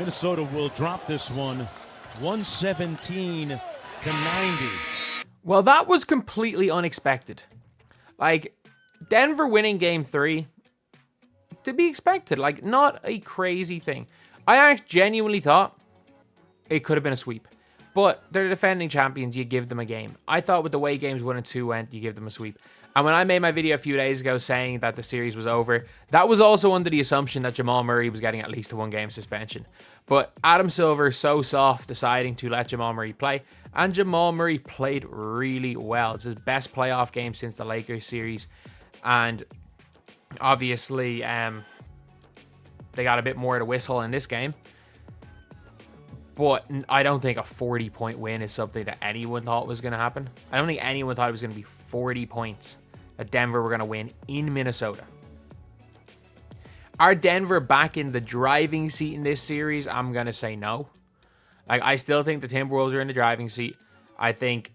Minnesota will drop this one 117 to 90. Well, that was completely unexpected. Like, Denver winning game 3, to be expected. Like, not a crazy thing. I actually genuinely thought it could have been a sweep. But they're the defending champions, you give them a game. I thought with the way games 1 and 2 went, you give them a sweep. And when I made my video a few days ago saying that the series was over, that was also under the assumption that Jamal Murray was getting at least a 1-game suspension. But Adam Silver, so soft, deciding to let Jamal Murray play. And Jamal Murray played really well. It's his best playoff game since the Lakers series. And obviously, they got a bit more to whistle in this game. But I don't think a 40-point win is something that anyone thought was going to happen. I don't think anyone thought it was going to be 40 points that Denver were going to win in Minnesota. Are Denver back in the driving seat in this series? I'm going to say no. Like, I still think the Timberwolves are in the driving seat. I think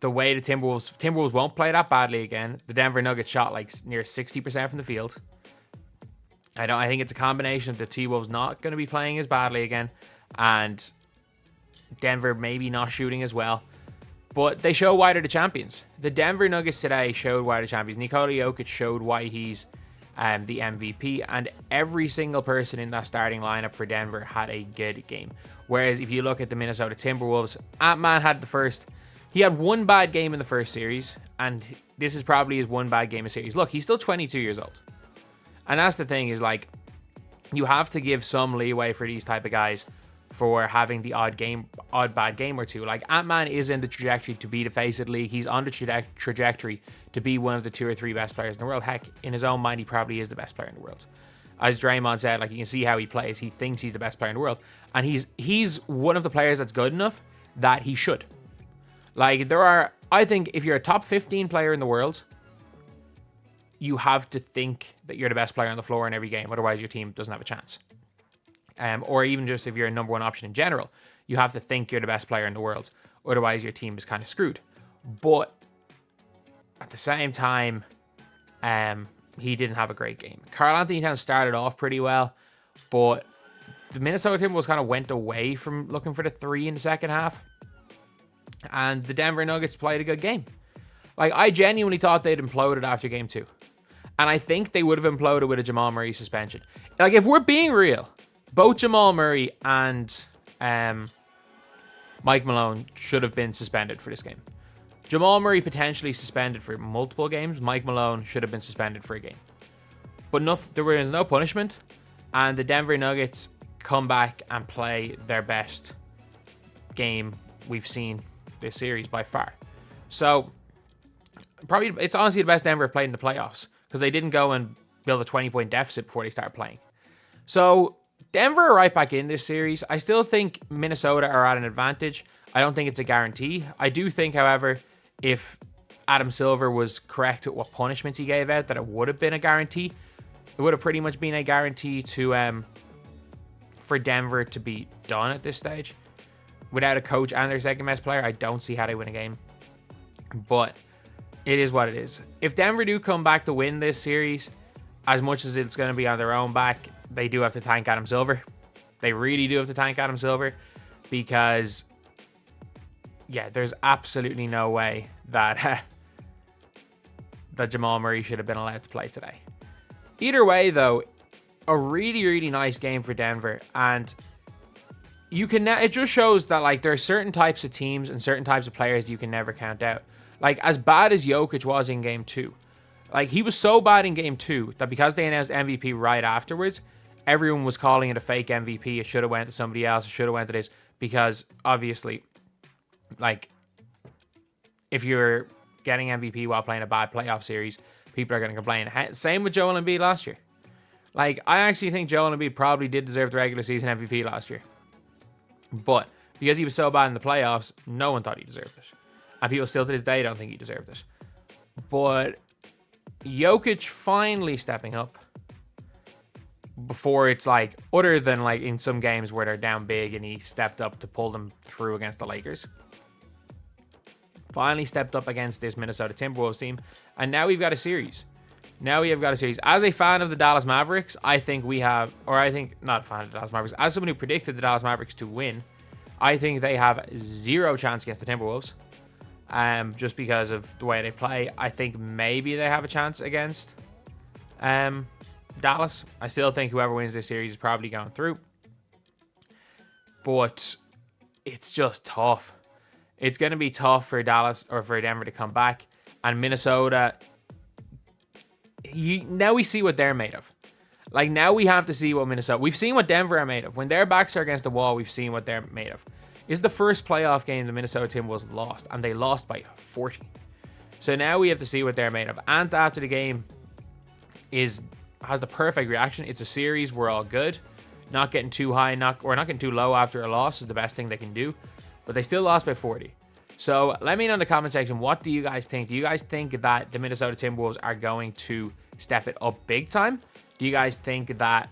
the way the Timberwolves won't play that badly again. The Denver Nuggets shot like near 60% from the field. I think it's a combination of the T-Wolves not going to be playing as badly again, and Denver maybe not shooting as well. But they show why they're the champions. The Denver Nuggets today showed why they're champions. Nikola Jokic showed why he's the MVP, and every single person in that starting lineup for Denver had a good game. Whereas if you look at the Minnesota Timberwolves, Ant-Man had he had one bad game in the first series, and this is probably his one bad game of series. Look, he's still 22 years old. And that's the thing, is like, you have to give some leeway for these type of guys for having the odd bad game or two. Like, Ant-Man is in the trajectory to be the face of the league. He's on the trajectory to be one of the 2 or 3 best players in the world. Heck, in his own mind, he probably is the best player in the world. As Draymond said, like, you can see how he plays. He thinks he's the best player in the world. And he's one of the players that's good enough that he should. Like, I think if you're a top 15 player in the world, you have to think that you're the best player on the floor in every game. Otherwise, your team doesn't have a chance. Or even just if you're a number 1 option in general, you have to think you're the best player in the world. Otherwise, your team is kind of screwed. But at the same time, he didn't have a great game. Karl started off pretty well, but the Minnesota Timberwolves kind of went away from looking for the 3 in the second half. And the Denver Nuggets played a good game. Like, I genuinely thought they'd imploded after game 2. And I think they would have imploded with a Jamal Murray suspension. Like, if we're being real, both Jamal Murray and Mike Malone should have been suspended for this game. Jamal Murray potentially suspended for multiple games. Mike Malone should have been suspended for a game. But there was no punishment. And the Denver Nuggets come back and play their best game we've seen this series by far. So, probably it's honestly the best Denver have played in the playoffs, because they didn't go and build a 20-point deficit before they started playing. So, Denver are right back in this series. I still think Minnesota are at an advantage. I don't think it's a guarantee. I do think, however, if Adam Silver was correct with what punishments he gave out, that it would have been a guarantee. It would have pretty much been a guarantee to for Denver to be done at this stage. Without a coach and their second best player, I don't see how they win a game. But it is what it is. If Denver do come back to win this series, as much as it's going to be on their own back, they do have to thank Adam Silver. They really do have to thank Adam Silver, because, yeah, there's absolutely no way that that Jamal Murray should have been allowed to play today. Either way, though, a really, really nice game for Denver, and it just shows that, like, there are certain types of teams and certain types of players you can never count out. Like, as bad as Jokic was in game 2, like, he was so bad in game 2 that because they announced MVP right afterwards, everyone was calling it a fake MVP. It should have went to somebody else. It should have went to this, because obviously, like, if you're getting MVP while playing a bad playoff series, people are going to complain. Same with Joel Embiid last year. Like, I actually think Joel Embiid probably did deserve the regular season MVP last year. But because he was so bad in the playoffs, no one thought he deserved it. And people still to this day don't think he deserved it. But Jokic finally stepping up before it's like, other than like in some games where they're down big and he stepped up to pull them through against the Lakers. Finally stepped up against this Minnesota Timberwolves team. And now we've got a series. Now we have got a series. As a fan of the Dallas Mavericks, I think we have, or I think, not a fan of the Dallas Mavericks, as someone who predicted the Dallas Mavericks to win, I think they have zero chance against the Timberwolves. Just because of the way they play. I think maybe they have a chance against Dallas. I still think whoever wins this series is probably going through. But it's just tough. It's going to be tough for Dallas or for Denver to come back. And Minnesota, now we see what they're made of. Like, now we have to see what Minnesota... We've seen what Denver are made of. When their backs are against the wall, we've seen what they're made of. This is the first playoff game the Minnesota Timberwolves have lost, and they lost by 40. So now we have to see what they're made of. Ant after the game has the perfect reaction. It's a series. We're all good. Not getting too high, or not getting too low after a loss is the best thing they can do. But they still lost by 40. So let me know in the comment section, what do you guys think? Do you guys think that the Minnesota Timberwolves are going to step it up big time? Do you guys think that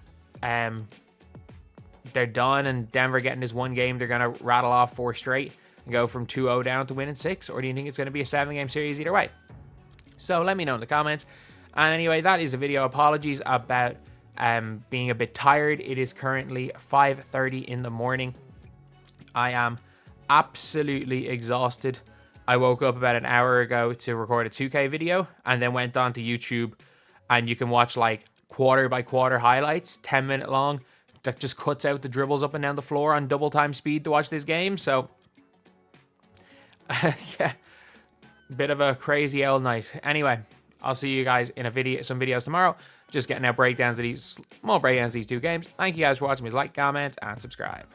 they're done and Denver getting this one game, they're going to rattle off 4 straight and go from 2-0 down to winning 6? Or do you think it's going to be a 7-game series either way? So let me know in the comments. And anyway, that is the video. Apologies about being a bit tired. It is currently 5:30 in the morning. I am absolutely exhausted. I woke up about an hour ago to record a 2K video and then went on to YouTube, and you can watch like quarter by quarter highlights, 10-minute long, that just cuts out the dribbles up and down the floor on double time speed to watch this game. So yeah, bit of a crazy old night. Anyway, I'll see you guys in some videos tomorrow. Just getting out breakdowns of these small breakdowns of these 2 games. Thank you guys for watching. Please like, comment, and subscribe.